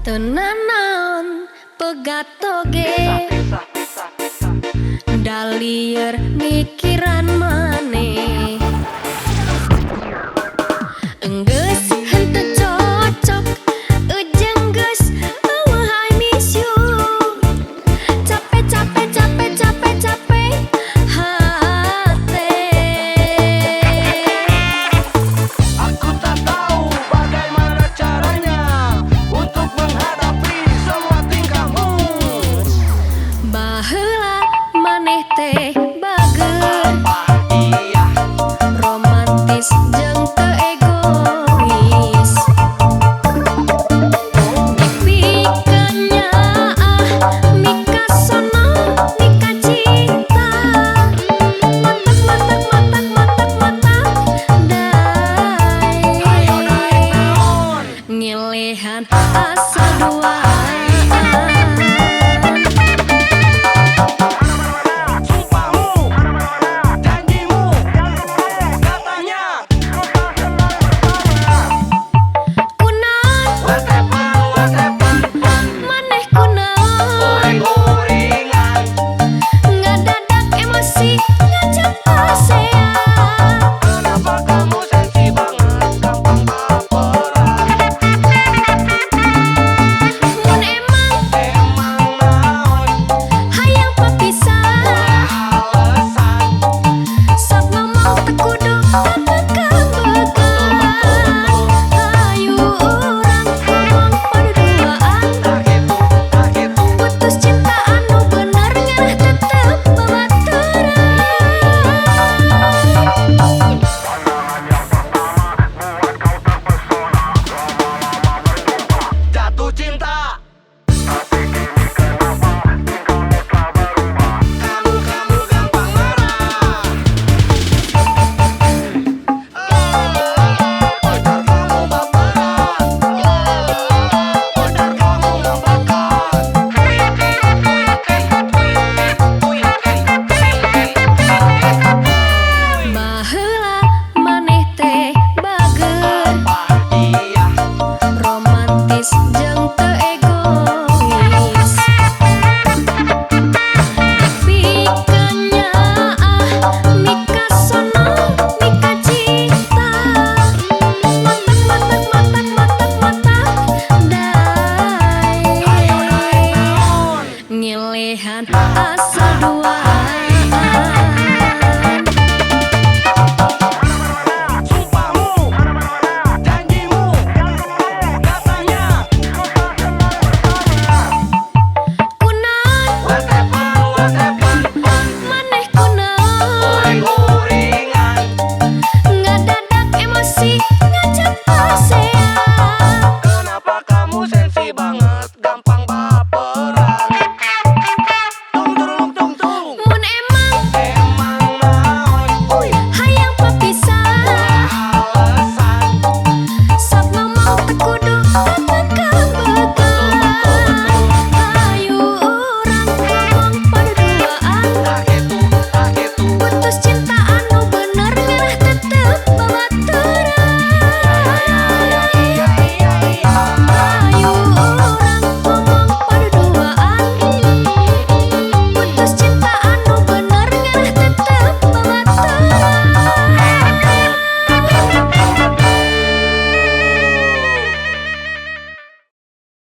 Tenanan pegatoge dalier mikiran maneh enggeus henteu cocok ujang geus eueuh I miss you capek capek capek capek capek hate Aku tak tahu bagaimana caranya untuk menghadapi semua tingkahmu. baheula maneh teh bager Iya, romantis jeung teu egois dipikanya mika sono mika cinta matak matak matak matak matak ayo naik dai naon. ngelehan asa dua